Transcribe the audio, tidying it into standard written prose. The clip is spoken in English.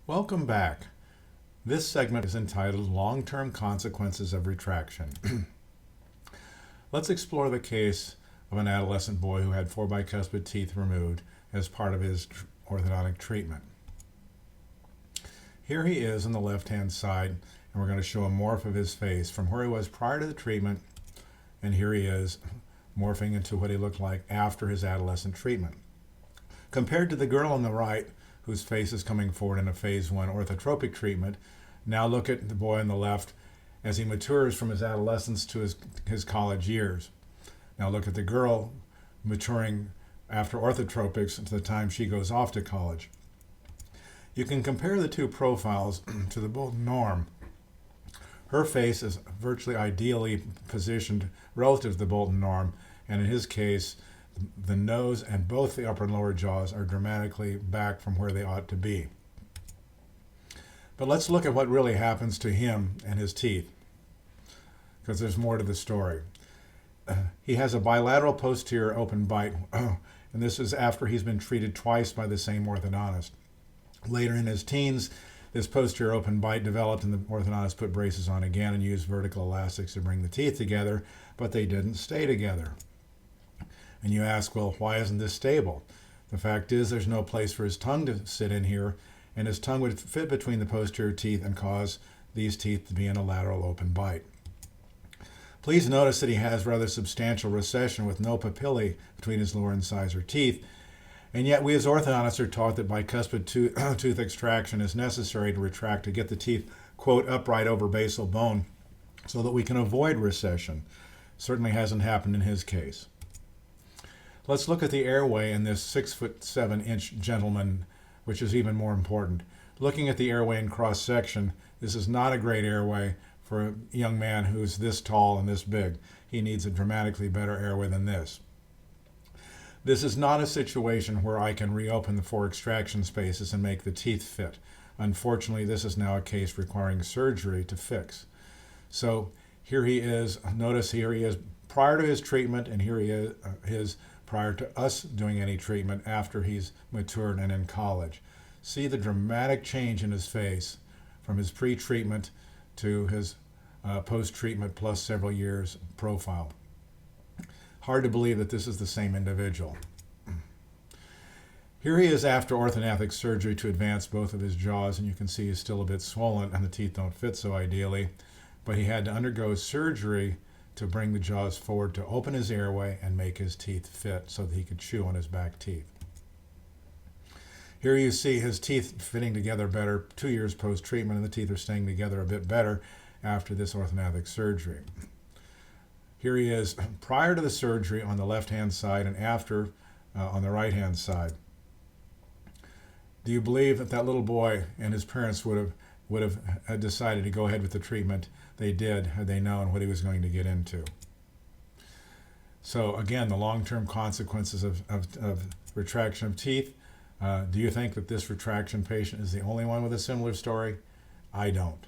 Welcome back. This segment is entitled Long-Term Consequences of Retraction. Let's explore the case of an adolescent boy who had 4 bicuspid teeth removed as part of his orthodontic treatment. Here he is on the left-hand side, and we're going to show a morph of his face from where he was prior to the treatment, and here he is morphing into what he looked like after his adolescent treatment. Compared to the girl on the right, whose face is coming forward in a phase 1 orthotropic treatment, now look at the boy on the left as he matures from his adolescence to his college years. Now look at the girl maturing after orthotropics to the time she goes off to college. You can compare the two profiles to the both norm. Her face is virtually ideally positioned relative to the Bolton norm, and in his case, the nose and both the upper and lower jaws are dramatically back from where they ought to be. But let's look at what really happens to him and his teeth, because there's more to the story. He has a bilateral posterior open bite, and this is after he's been treated twice by the same orthodontist. Later in his teens, this posterior open bite developed, and the orthodontist put braces on again and used vertical elastics to bring the teeth together, but they didn't stay together. And you ask, well, why isn't this stable? The fact is there's no place for his tongue to sit in here, and his tongue would fit between the posterior teeth and cause these teeth to be in a lateral open bite. Please notice that he has rather substantial recession with no papillae between his lower incisor teeth, and yet we as orthodontists are taught that bicuspid tooth extraction is necessary to retract to get the teeth, quote, upright over basal bone so that we can avoid recession. Certainly hasn't happened in his case. Let's look at the airway in this 6'7" gentleman, which is even more important. Looking at the airway in cross-section, this is not a great airway for a young man who's this tall and this big. He needs a dramatically better airway than this. This is not a situation where I can reopen the 4 extraction spaces and make the teeth fit. Unfortunately, this is now a case requiring surgery to fix. So here he is. Notice here he is prior to his treatment, and here he is prior to us doing any treatment after he's matured and in college. See the dramatic change in his face from his pre-treatment to his post-treatment plus several years profile. Hard to believe that this is the same individual. Here he is after orthodontic surgery to advance both of his jaws, and you can see he's still a bit swollen and the teeth don't fit so ideally, but he had to undergo surgery to bring the jaws forward to open his airway and make his teeth fit so that he could chew on his back teeth. Here you see his teeth fitting together better 2 years post-treatment, and the teeth are staying together a bit better after this orthodontic surgery. Here he is prior to the surgery on the left-hand side and after on the right-hand side. Do you believe that that little boy and his parents would have decided to go ahead with the treatment they did had they known what he was going to get into? So again, the long-term consequences of retraction of teeth. Do you think that this retraction patient is the only one with a similar story? I don't.